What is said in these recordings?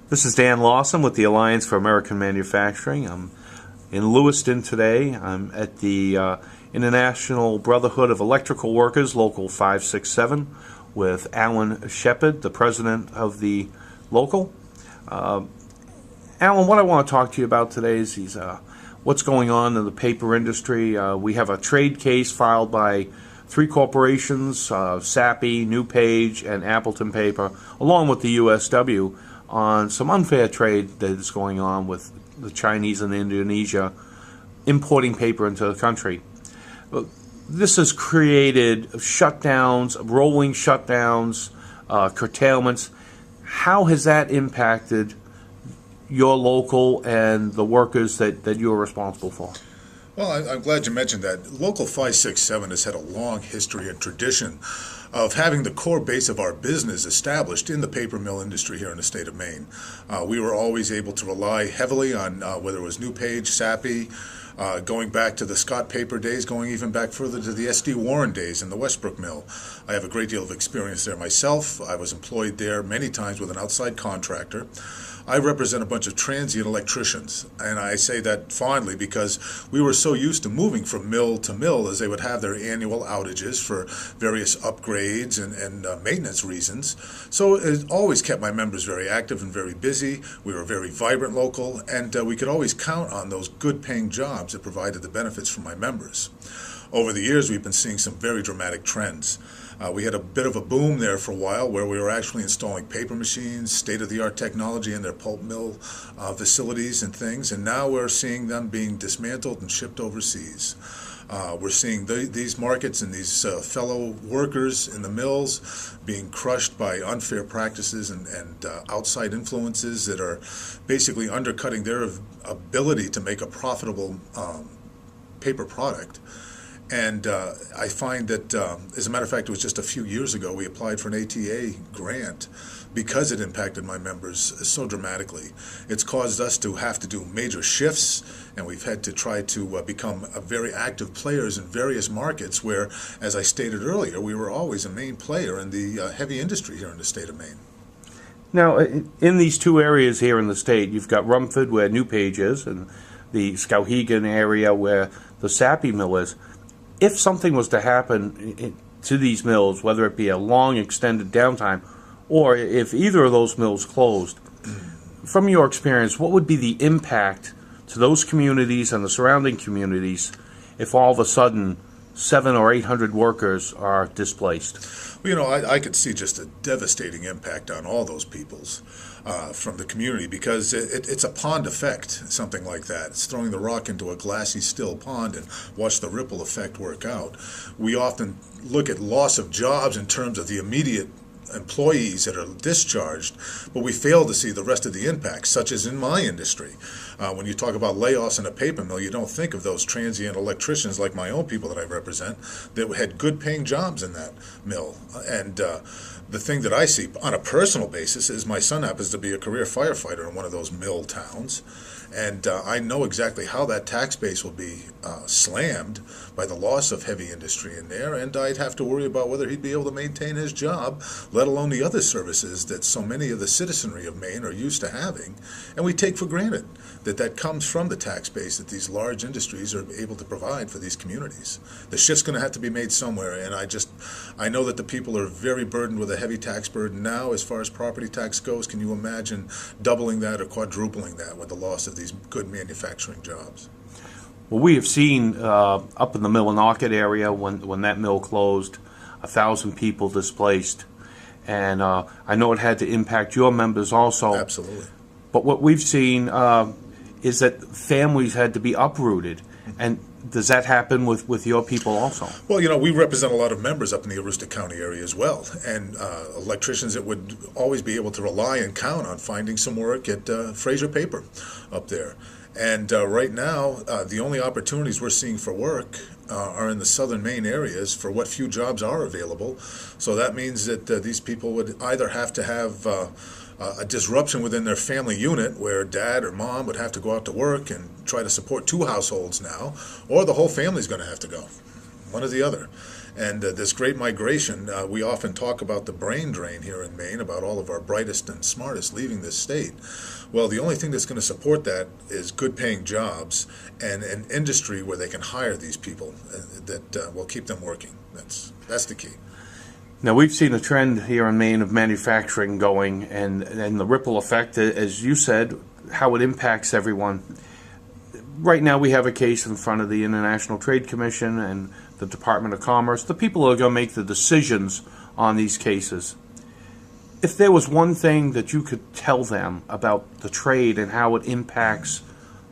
This is Dan Lawson with the Alliance for American Manufacturing. I'm in Lewiston today. I'm at the International Brotherhood of Electrical Workers, Local 567, with Allan Shepard, the president of the local. Allan, what I want to talk to you about today is what's going on in the paper industry. We have a trade case filed by three corporations, SAPI, New Page, and Appleton Paper, along with the I.B.E.W, on some unfair trade that is going on with the Chinese and Indonesia importing paper into the country. This has created shutdowns, rolling shutdowns, curtailments. How has that impacted your local and the workers that you're responsible for? Well, I'm glad you mentioned that. Local 567 has had a long history and tradition of having the core base of our business established in the paper mill industry here in the state of Maine. We were always able to rely heavily on whether it was New Page, SAPI, going back to the Scott Paper days, going even back further to the S.D. Warren days in the Westbrook Mill. I have a great deal of experience there myself. I was employed there many times with an outside contractor. I represent a bunch of transient electricians, and I say that fondly because we were so used to moving from mill to mill as they would have their annual outages for various upgrades and maintenance reasons. So it always kept my members very active and very busy. We were a very vibrant local, and we could always count on those good-paying jobs that provided the benefits for my members. Over the years, we've been seeing some very dramatic trends. We had a bit of a boom there for a while where we were actually installing paper machines, state-of-the-art technology in their pulp mill facilities and things, and now we're seeing them being dismantled and shipped overseas. We're seeing these markets and these fellow workers in the mills being crushed by unfair practices and outside influences that are basically undercutting their ability to make a profitable paper product. And I find that, as a matter of fact, it was just a few years ago we applied for an ATA grant because it impacted my members so dramatically. It's caused us to have to do major shifts, and we've had to try to become very active players in various markets where, as I stated earlier, we were always a main player in the heavy industry here in the state of Maine. Now, in these two areas here in the state, you've got Rumford, where New Page is, and the Skowhegan area where the SAPI mill is. If something was to happen to these mills, whether it be a long extended downtime or if either of those mills closed, from your experience, what would be the impact to those communities and the surrounding communities if all of a sudden 700 or 800 workers are displaced? Well, you know, I could see just a devastating impact on all those peoples from the community because it's a pond effect, something like that. It's throwing the rock into a glassy, still pond and watch the ripple effect work out. We often look at loss of jobs in terms of the immediate employees that are discharged, but we fail to see the rest of the impacts, such as in my industry. When you talk about layoffs in a paper mill, you don't think of those transient electricians like my own people that I represent that had good paying jobs in that mill. And the thing that I see on a personal basis is my son happens to be a career firefighter in one of those mill towns. And I know exactly how that tax base will be slammed by the loss of heavy industry in there, and I'd have to worry about whether he'd be able to maintain his job, let alone the other services that so many of the citizenry of Maine are used to having, and we take for granted that comes from the tax base that these large industries are able to provide for these communities. The shift's going to have to be made somewhere, and I know that the people are very burdened with a heavy tax burden now as far as property tax goes. Can you imagine doubling that or quadrupling that with the loss of these good manufacturing jobs? Well, we have seen up in the Millinocket area when that mill closed, 1,000 people displaced, and I know it had to impact your members also. Absolutely. But what we've seen is that families had to be uprooted, and does that happen with your people also? Well, you know, we represent a lot of members up in the Aroostook County area as well, and electricians that would always be able to rely and count on finding some work at Fraser Paper up there. And right now, the only opportunities we're seeing for work are in the southern Maine areas for what few jobs are available. So that means that these people would either have to have a disruption within their family unit where dad or mom would have to go out to work and try to support two households now, or the whole family's going to have to go, one or the other. And this great migration, we often talk about the brain drain here in Maine, about all of our brightest and smartest leaving this state. Well, the only thing that's going to support that is good paying jobs and an industry where they can hire these people that will keep them working. That's the key. Now, we've seen a trend here in Maine of manufacturing going, and the ripple effect, as you said, how it impacts everyone. Right now we have a case in front of the International Trade Commission and the Department of Commerce, the people who are going to make the decisions on these cases. If there was one thing that you could tell them about the trade and how it impacts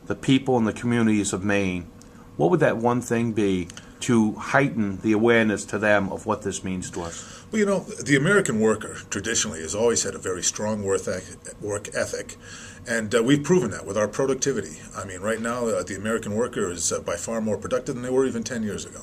the people and the communities of Maine, what would that one thing be to heighten the awareness to them of what this means to us? Well, you know, the American worker traditionally has always had a very strong work ethic, and we've proven that with our productivity. I mean, right now, the American worker is by far more productive than they were even 10 years ago.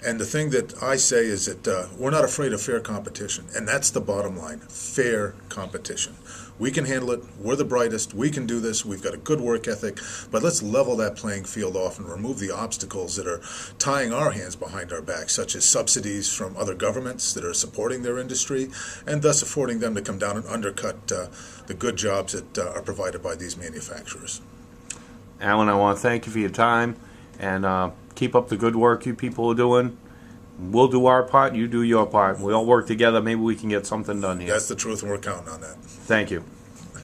And the thing that I say is that we're not afraid of fair competition, and that's the bottom line, fair competition. We can handle it. We're the brightest. We can do this. We've got a good work ethic. But let's level that playing field off and remove the obstacles that are tying our hands behind our backs, such as subsidies from other governments that are supporting their industry and thus affording them to come down and undercut the good jobs that are provided by these manufacturers. Allan, I want to thank you for your time, and keep up the good work you people are doing. We'll do our part, you do your part. We all work together, maybe we can get something done here. That's the truth, and we're counting on that. Thank you.